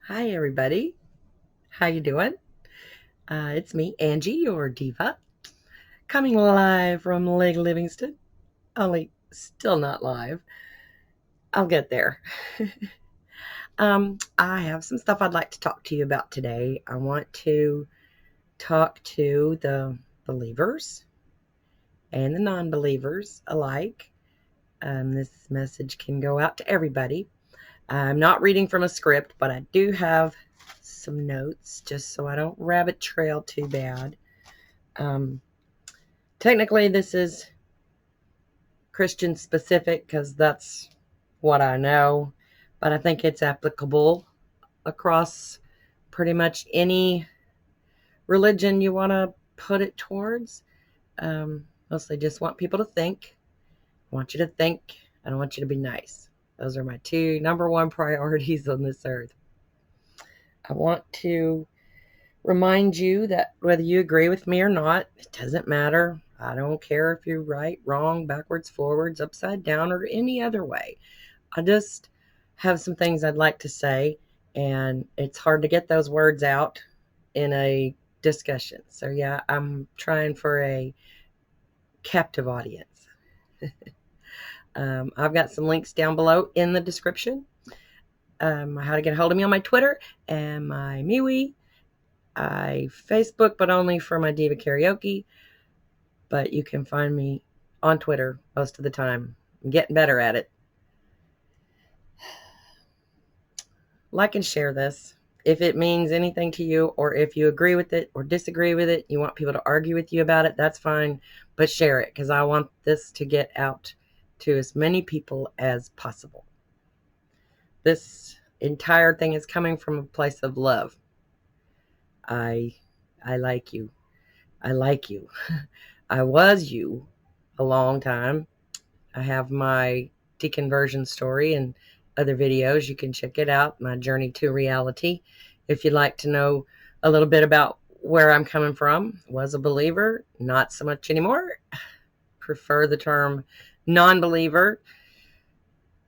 Hi, everybody. How you doing? It's me, Angie, your diva, coming live from Lake Livingston. Only still not live. I'll get there. I have some stuff I'd like to talk to you about today. I want to talk to the believers and the non-believers alike. This message can go out to everybody. I'm not reading from a script, but I do have some notes just so I don't rabbit trail too bad. Um, Technically, this is Christian specific because that's what I know, but I think it's applicable across pretty much any religion you want to put it towards. Mostly just want people to think. I want you to think. I don't want you to be nice. Those are my two number one priorities on this earth. I want to remind you that whether you agree with me or not, it doesn't matter. I don't care if you're right, wrong, backwards, forwards, upside down, or any other way. I just have some things I'd like to say, and it's hard to get those words out in a discussion. So, yeah, I'm trying for a captive audience. I've got some links down below in the description. How to get a hold of me on my Twitter and my MeWe. I Facebook, but only for my Diva Karaoke. But you can find me on Twitter most of the time. I'm getting better at it. Like and share this. If it means anything to you, or if you agree with it or disagree with it, you want people to argue with you about it, that's fine. But share it because I want this to get out to as many people as possible. This entire thing is coming from a place of love. I I like you. I like you. I was you a long time. I have my deconversion story and other videos. You can check it out, my journey to reality. If you'd like to know a little bit about where I'm coming from, was a believer, not so much anymore. Prefer the term non-believer.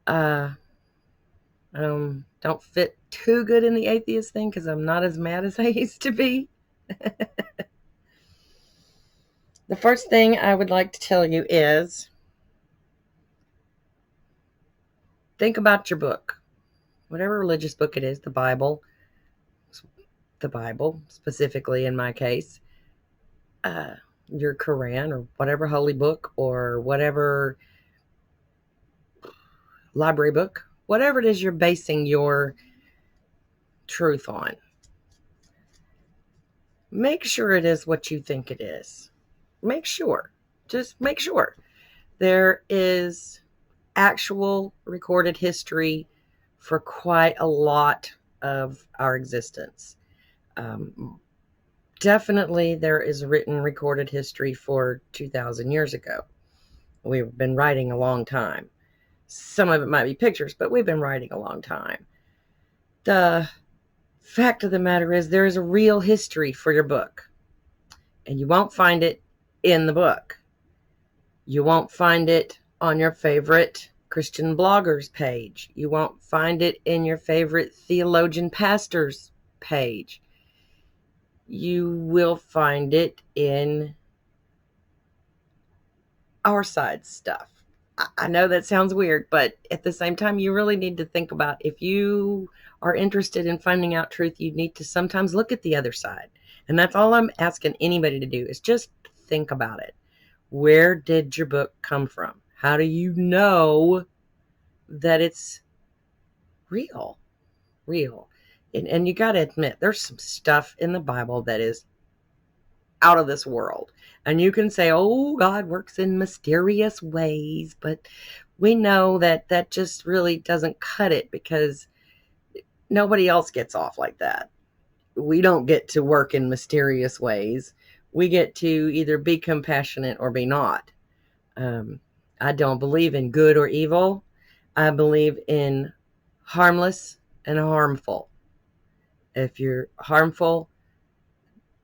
Uh, I don't fit too good in the atheist thing because I'm not as mad as I used to be. The first thing I would like to tell you is think about your book, whatever religious book it is, the Bible, specifically in my case, uh, your Quran or whatever holy book or whatever library book, whatever it is you're basing your truth on. Make sure it is what you think it is. Make sure. Just make sure. There is actual recorded history for quite a lot of our existence. Um, Definitely there is written recorded history for 2,000 years ago. We've been writing a long time. Some of it might be pictures, but we've been writing a long time. The fact of the matter is there is a real history for your book, and you won't find it in the book. You won't find it on your favorite Christian bloggers page. You won't find it in your favorite theologian pastor's page. You will find it in our side stuff. I know that sounds weird, but at the same time, you really need to think about if you are interested in finding out truth, you need to sometimes look at the other side. And that's all I'm asking anybody to do is just think about it. Where did your book come from? How do you know that it's real? Real. And you got to admit, there's some stuff in the Bible that is out of this world. And you can say, oh, God works in mysterious ways, but we know that that just really doesn't cut it because nobody else gets off like that. We don't get to work in mysterious ways. We get to either be compassionate or be not. Um, I don't believe in good or evil. I believe in harmless and harmful. If you're harmful,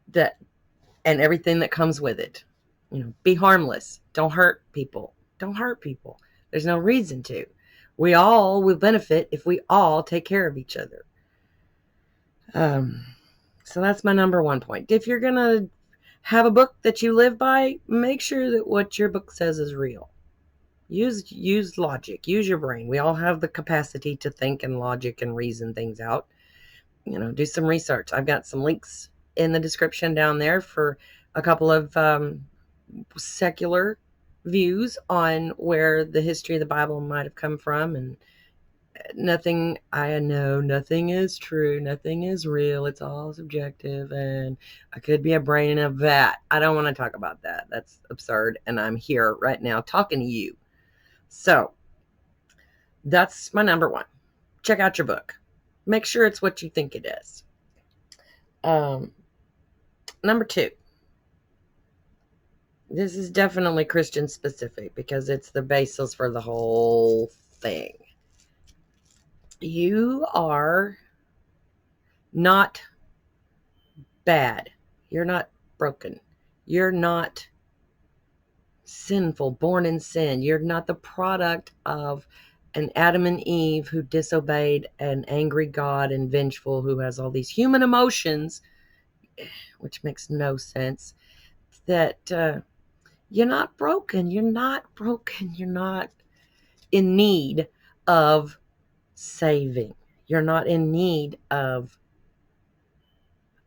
that and everything that comes with it. Be harmless. Don't hurt people. Don't hurt people. There's no reason to. We all will benefit if we all take care of each other. So that's my number one point. If you're going to have a book that you live by, make sure that what your book says is real. Use logic. Use your brain. We all have the capacity to think and logic and reason things out. Do some research. I've got some links in the description down there for a couple of secular views on where the history of the Bible might have come from. And I know nothing is true. Nothing is real. It's all subjective. And I could be a brain in a vat. I don't want to talk about that. That's absurd. And I'm here right now talking to you. So that's my number one. Check out your book. Make sure it's what you think it is. Number two. This is definitely Christian specific because it's the basis for the whole thing. You are not bad. You're not broken. You're not sinful, born in sin. You're not the product of an Adam and Eve who disobeyed an angry God and vengeful who has all these human emotions, which makes no sense. That you're not broken. You're not broken. You're not in need of saving. You're not in need of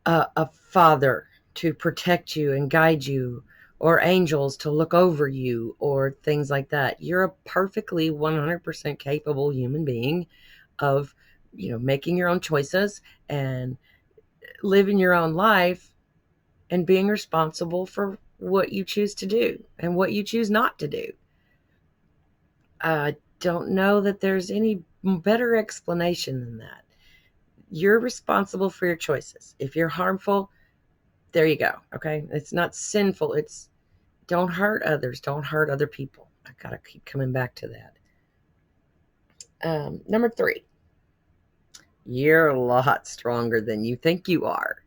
a father to protect you and guide you, or angels to look over you, or things like that. You're a perfectly 100% capable human being of, making your own choices and living your own life and being responsible for what you choose to do and what you choose not to do. I don't know that there's any better explanation than that. You're responsible for your choices. If you're harmful, there you go. Okay. It's not sinful. It's don't hurt others. Don't hurt other people. I got to keep coming back to that. Number three, you're a lot stronger than you think you are.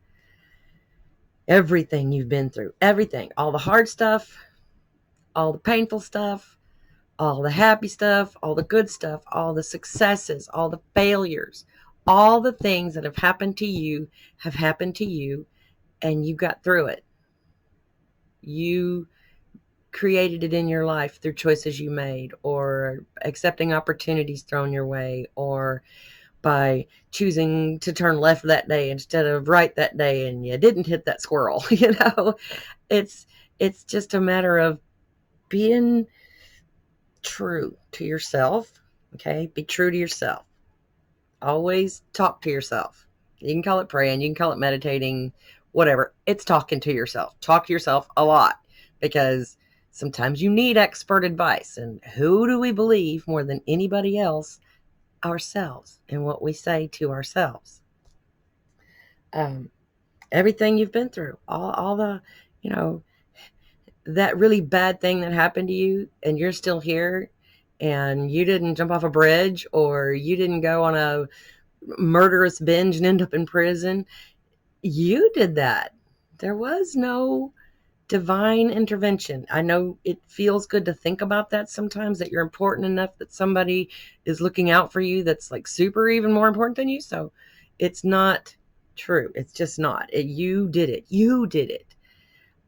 Everything you've been through, everything, all the hard stuff, all the painful stuff, all the happy stuff, all the good stuff, all the successes, all the failures, all the things that have happened to you have happened to you, and you got through it. You created it in your life through choices you made, or accepting opportunities thrown your way, or by choosing to turn left that day instead of right that day, and you didn't hit that squirrel. It's just a matter of being true to yourself. Okay, be true to yourself. Always talk to yourself. You can call it praying, you can call it meditating, whatever. It's talking to yourself. Talk to yourself a lot, because sometimes you need expert advice. And who do we believe more than anybody else? Ourselves, and what we say to ourselves. Everything you've been through, all the, that really bad thing that happened to you, and you're still here, and you didn't jump off a bridge, or you didn't go on a murderous binge and end up in prison. You did that. There was no divine intervention. I know it feels good to think about that sometimes, that you're important enough that somebody is looking out for you that's like super even more important than you. So it's not true. It's just not. You did it. You did it.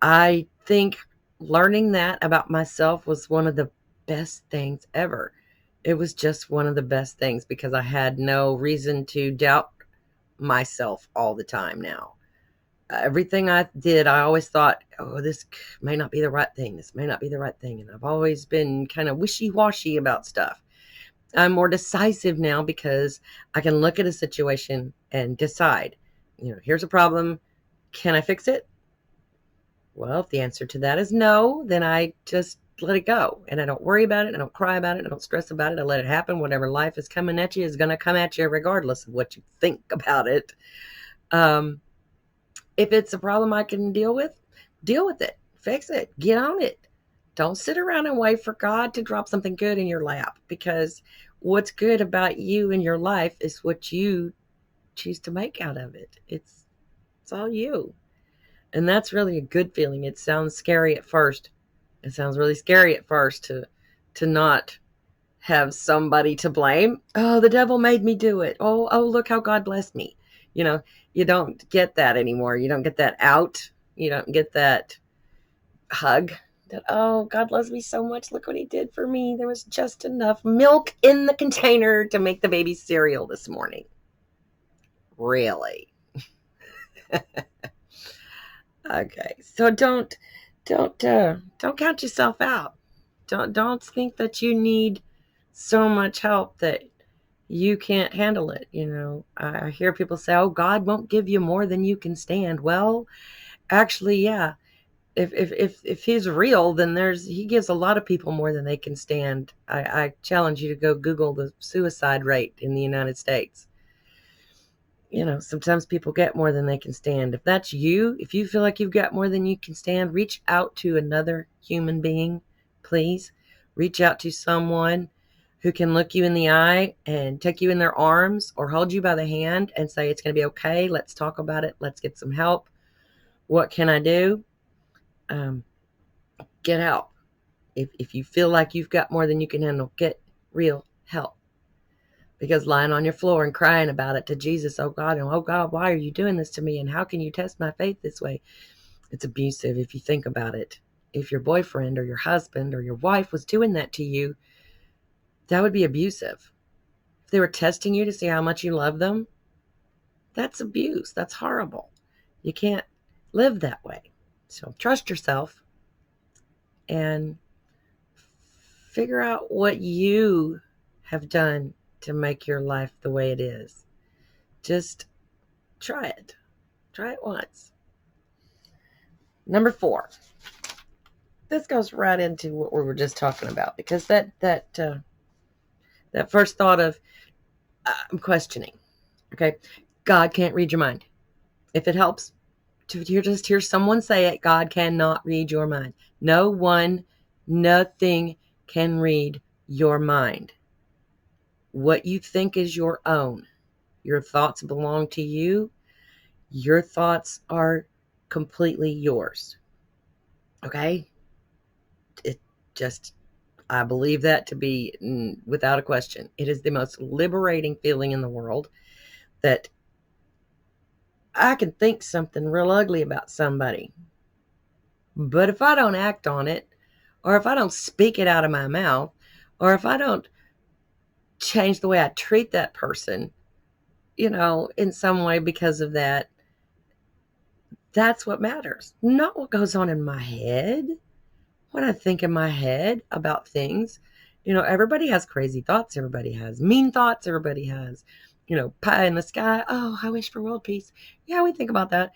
I think learning that about myself was one of the best things ever. It was just one of the best things, because I had no reason to doubt myself all the time now. Everything I did, I always thought, oh, this may not be the right thing. This may not be the right thing. And I've always been kind of wishy-washy about stuff. I'm more decisive now, because I can look at a situation and decide, here's a problem. Can I fix it? Well, if the answer to that is no, then I just let it go. And I don't worry about it. I don't cry about it. I don't stress about it. I let it happen. Whatever life is coming at you is going to come at you regardless of what you think about it. If it's a problem I can deal with it, fix it, get on it. Don't sit around and wait for God to drop something good in your lap, because what's good about you in your life is what you choose to make out of it. It's all you. And that's really a good feeling. It sounds scary at first. It sounds really scary at first to not have somebody to blame. Oh, the devil made me do it. Oh, look how God blessed me. You know, you don't get that anymore. You don't get that out. You don't get that hug that, oh, God loves me so much. Look what he did for me. There was just enough milk in the container to make the baby cereal this morning. Really? Okay. So don't count yourself out. Don't think that you need so much help that you can't handle it. You know, I hear people say, oh, God won't give you more than you can stand. Well, actually, yeah. If he's real, then he gives a lot of people more than they can stand. I challenge you to go Google the suicide rate in the United States. You know, sometimes people get more than they can stand. If that's you, if you feel like you've got more than you can stand, reach out to another human being, please. Reach out to someone who can look you in the eye and take you in their arms or hold you by the hand and say, it's going to be okay. Let's talk about it. Let's get some help. What can I do? Get help. If you feel like you've got more than you can handle, get real help. Because lying on your floor and crying about it to Jesus, oh God, and oh God, why are you doing this to me? And how can you test my faith this way? It's abusive if you think about it. If your boyfriend or your husband or your wife was doing that to you, that would be abusive. If they were testing you to see how much you love them, that's abuse. That's horrible. You can't live that way. So trust yourself and figure out what you have done to make your life the way it is. Just try it. Try it once. Number 4. This goes right into what we were just talking about, because that first thought of I'm questioning. Okay, God can't read your mind. If it helps to just hear someone say it, God cannot read your mind. No one, nothing can read your mind. What you think is your own. Your thoughts belong to you. Your thoughts are completely yours. Okay? It just, I believe that to be without a question. It is the most liberating feeling in the world that I can think something real ugly about somebody. But if I don't act on it, or if I don't speak it out of my mouth, or if I don't change the way I treat that person, you know, in some way because of that, that's what matters. Not what goes on in my head, what I think in my head about things. You know, everybody has crazy thoughts. Everybody has mean thoughts. Everybody has, you know, pie in the sky. Oh, I wish for world peace. Yeah, we think about that.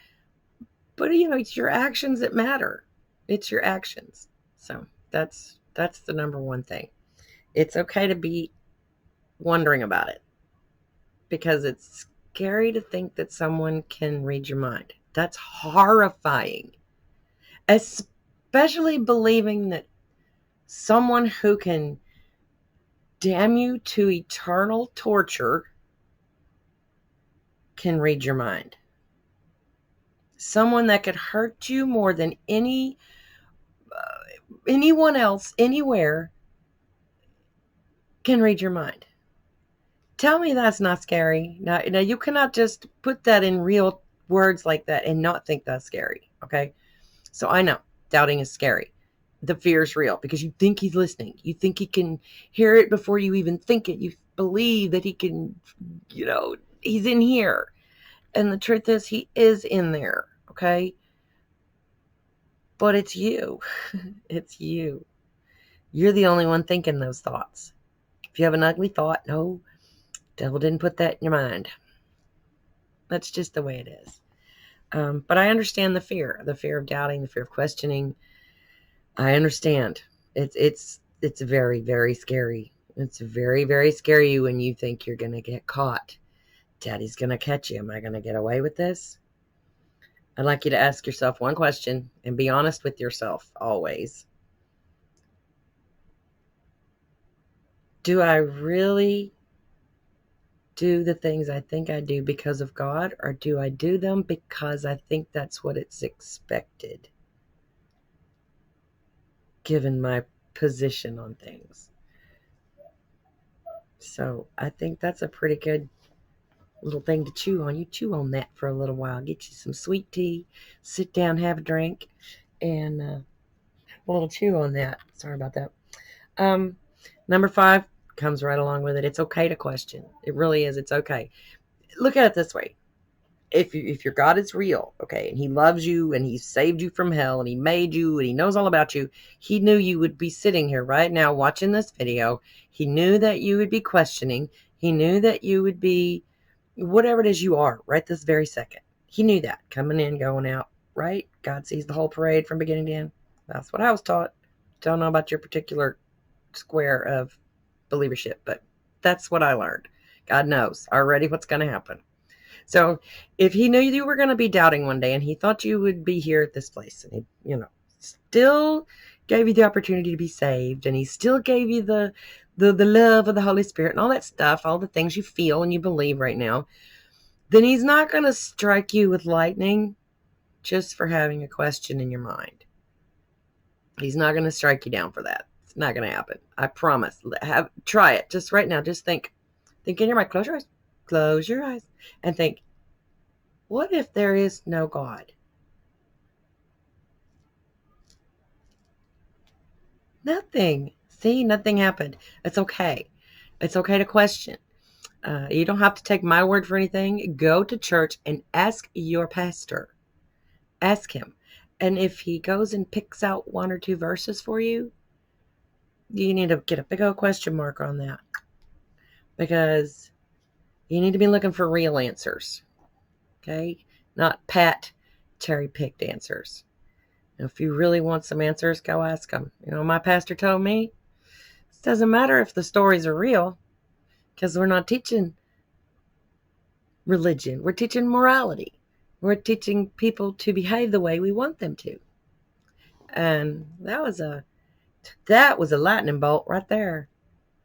But, you know, it's your actions that matter. It's your actions. So that's the number one thing. It's okay to be wondering about it, because it's scary to think that someone can read your mind. That's horrifying. Especially believing that someone who can damn you to eternal torture can read your mind. Someone that could hurt you more than anyone else anywhere can read your mind. Tell me that's not scary. Now you cannot just put that in real words like that and not think that's scary. Okay. So I know doubting is scary. The fear is real because you think he's listening. You think he can hear it before you even think it. You believe that he can, you know, he's in here. And the truth is, he is in there. Okay. But it's you. It's you. You're the only one thinking those thoughts. If you have an ugly thought, no, devil didn't put that in your mind. That's just the way it is. But I understand the fear of doubting, the fear of questioning. I understand. It's very, very scary. It's very, very scary when you think you're going to get caught. Daddy's going to catch you. Am I going to get away with this? I'd like you to ask yourself one question and be honest with yourself always. Do I really do the things I think I do because of God, or do I do them because I think that's what it's expected, given my position on things? So I think that's a pretty good little thing to chew on. You chew on that for a little while. Get you some sweet tea, sit down, have a drink, and a little chew on that. Sorry about that. Number 5 comes right along with it. It's okay to question. It really is. It's okay. Look at it this way. If your God is real, okay, and he loves you and he saved you from hell and he made you and he knows all about you, he knew you would be sitting here right now watching this video. He knew that you would be questioning. He knew that you would be whatever it is you are right this very second. He knew that coming in, going out, right? God sees the whole parade from beginning to end. That's what I was taught. Don't know about your particular square of believership, but that's what I learned. God knows already what's going to happen. So if he knew you were going to be doubting one day and he thought you would be here at this place and he, still gave you the opportunity to be saved and he still gave you the love of the Holy Spirit and all that stuff, all the things you feel and you believe right now, then he's not going to strike you with lightning just for having a question in your mind. He's not going to strike you down for that. It's not going to happen. I promise. Try it just right now. Just think in your mind. Close your eyes. Close your eyes and think, what if there is no God? Nothing. See, nothing happened. It's okay. It's okay to question. You don't have to take my word for anything. Go to church and ask your pastor. Ask him. And if he goes and picks out 1 or 2 verses for you, you need to get a big old question mark on that. Because you need to be looking for real answers. Okay? Not pat cherry-picked answers. If you really want some answers, go ask them. My pastor told me, it doesn't matter if the stories are real, because we're not teaching religion. We're teaching morality. We're teaching people to behave the way we want them to. And that was a lightning bolt right there,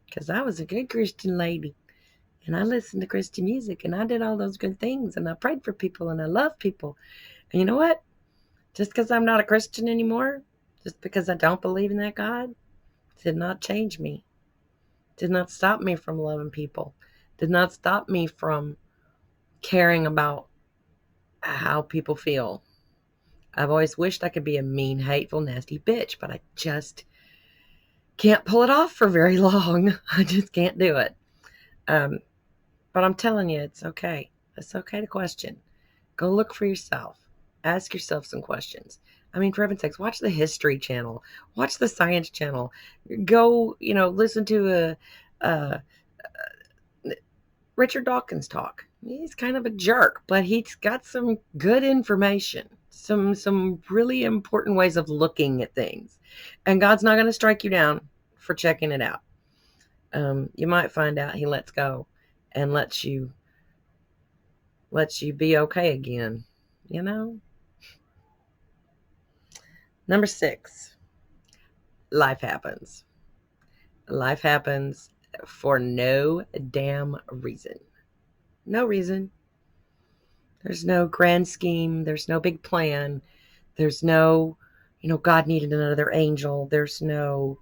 because I was a good Christian lady. And I listened to Christian music, and I did all those good things, and I prayed for people, and I loved people. And you know what? Just because I'm not a Christian anymore, just because I don't believe in that God, did not change me. Did not stop me from loving people. Did not stop me from caring about how people feel. I've always wished I could be a mean, hateful, nasty bitch, but I just can't pull it off for very long. I just can't do it. But I'm telling you, it's okay. It's okay to question. Go look for yourself. Ask yourself some questions. I mean, for heaven's sakes, watch the History Channel. Watch the Science Channel. Go, listen to Richard Dawkins talk. He's kind of a jerk, but he's got some good information. Some really important ways of looking at things. And God's not going to strike you down for checking it out. You might find out he lets go and lets you be okay again. Number 6, life happens. Life happens for no damn reason. No reason. There's no grand scheme. There's no big plan. There's no, God needed another angel. There's no,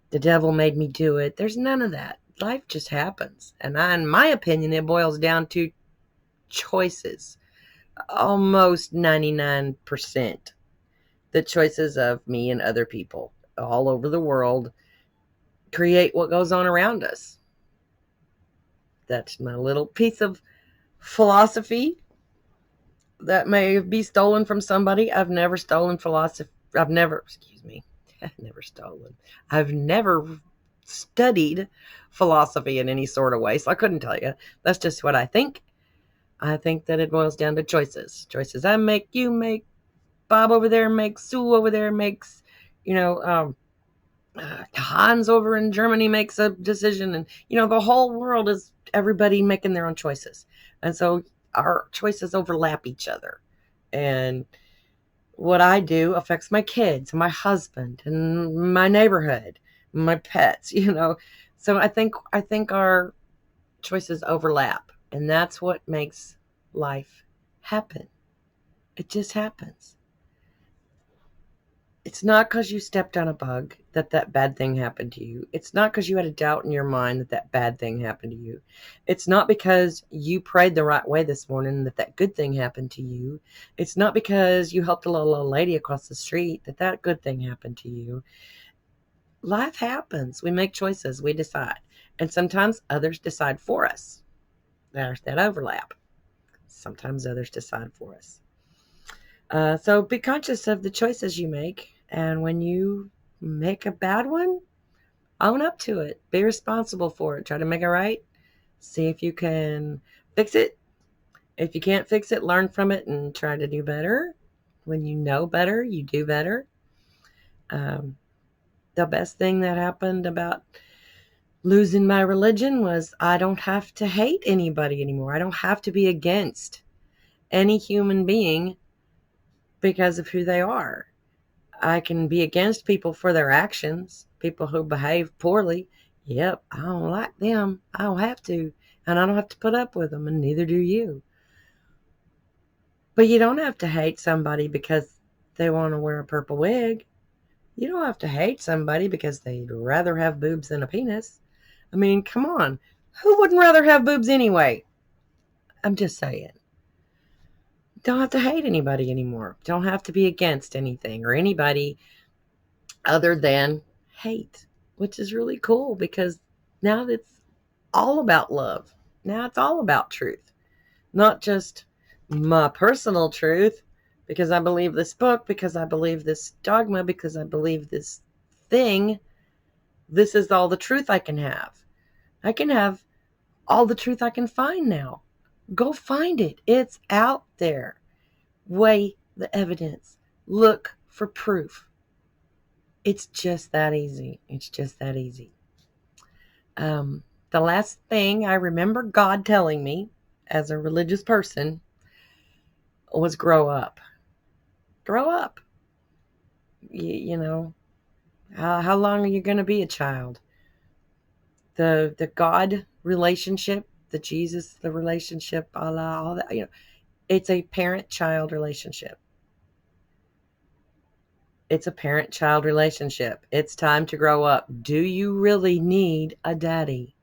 the devil made me do it. There's none of that. Life just happens. And in my opinion, it boils down to choices. Almost 99%. The choices of me and other people all over the world create what goes on around us. That's my little piece of philosophy that may be stolen from somebody. I've never stolen philosophy. I've never stolen. I've never studied philosophy in any sort of way, so I couldn't tell you. That's just what I think. I think that it boils down to choices. Choices I make, you make, Bob over there makes, Sue over there makes, Hans over in Germany makes a decision, and the whole world is everybody making their own choices, and so our choices overlap each other. And what I do affects my kids, my husband, and my neighborhood, my pets. So I think our choices overlap, and that's what makes life happen. It just happens. It's not because you stepped on a bug that that bad thing happened to you. It's not because you had a doubt in your mind that that bad thing happened to you. It's not because you prayed the right way this morning that that good thing happened to you. It's not because you helped a little old lady across the street that that good thing happened to you. Life happens. We make choices. We decide. And sometimes others decide for us. There's that overlap. Sometimes others decide for us. So be conscious of the choices you make. And when you make a bad one, own up to it. Be responsible for it. Try to make it right. See if you can fix it. If you can't fix it, learn from it and try to do better. When you know better, you do better. The best thing that happened about losing my religion was I don't have to hate anybody anymore. I don't have to be against any human being because of who they are. I can be against people for their actions, people who behave poorly. Yep, I don't like them. I don't have to. And I don't have to put up with them, and neither do you. But you don't have to hate somebody because they want to wear a purple wig. You don't have to hate somebody because they'd rather have boobs than a penis. I mean, come on. Who wouldn't rather have boobs anyway? I'm just saying. Don't have to hate anybody anymore. Don't have to be against anything or anybody other than hate, which is really cool because now it's all about love. Now it's all about truth, not just my personal truth because I believe this book, because I believe this dogma, because I believe this thing. This is all the truth I can have. I can have all the truth I can find now. Go find it. It's out there. Weigh the evidence. Look for proof. It's just that easy. It's just that easy. The last thing I remember God telling me as a religious person was grow up. Grow up. You know, how long are you going to be a child? The God relationship, the Jesus, the relationship, Allah, all that, it's a parent-child relationship. It's a parent-child relationship. It's time to grow up. Do you really need a daddy?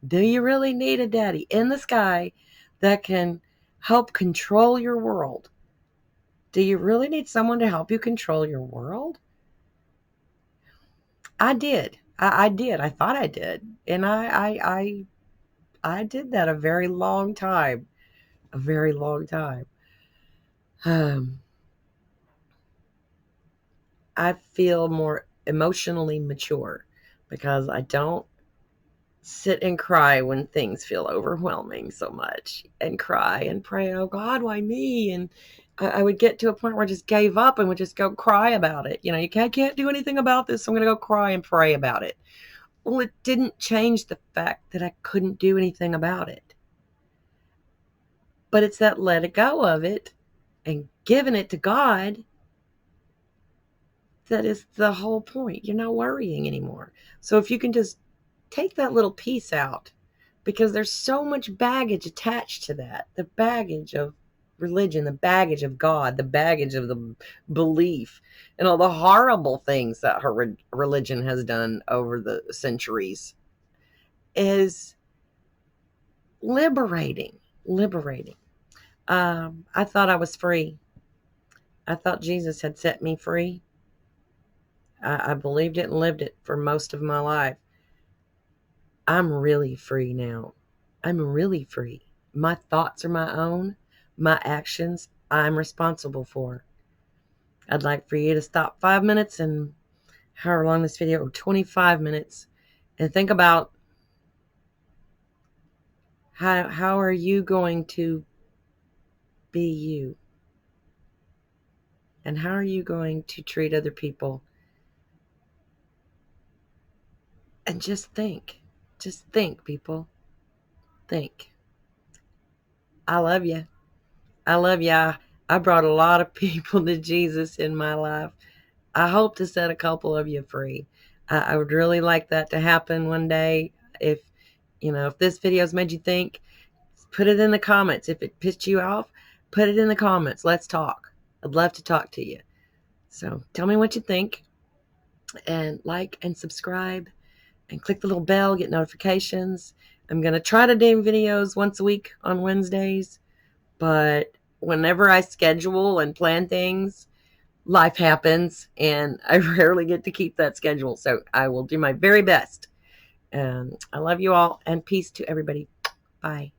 Do you really need a daddy in the sky that can help control your world? Do you really need someone to help you control your world? I did. I did. I thought I did. And I did that a very long time. A very long time. I feel more emotionally mature because I don't sit and cry when things feel overwhelming so much and cry and pray, oh God, why me? And I would get to a point where I just gave up and would just go cry about it. You can't do anything about this, so I'm going to go cry and pray about it. Well, it didn't change the fact that I couldn't do anything about it. But it's that let it go of it and giving it to God that is the whole point. You're not worrying anymore. So if you can just take that little piece out, because there's so much baggage attached to that, the baggage of religion, the baggage of God, the baggage of the belief, and all the horrible things that her religion has done over the centuries, is liberating. I thought I was free. I thought Jesus had set me free. I believed it and lived it for most of my life. I'm really free now. I'm really free. My thoughts are my own. My actions, I'm responsible for. I'd like for you to stop 5 minutes and however long this video, 25 minutes, and think about how are you going to be you? And how are you going to treat other people? And just think. Just think, people. Think. I love you. I love you. I brought a lot of people to Jesus in my life. I hope to set a couple of you free. I would really like that to happen one day. If this video's made you think, put it in the comments. If it pissed you off, put it in the comments. Let's talk. I'd love to talk to you. So tell me what you think, and like and subscribe, and click the little bell, get notifications. I'm going to try to do videos once a week on Wednesdays, but whenever I schedule and plan things, life happens, and I rarely get to keep that schedule. So I will do my very best. I love you all, and peace to everybody. Bye.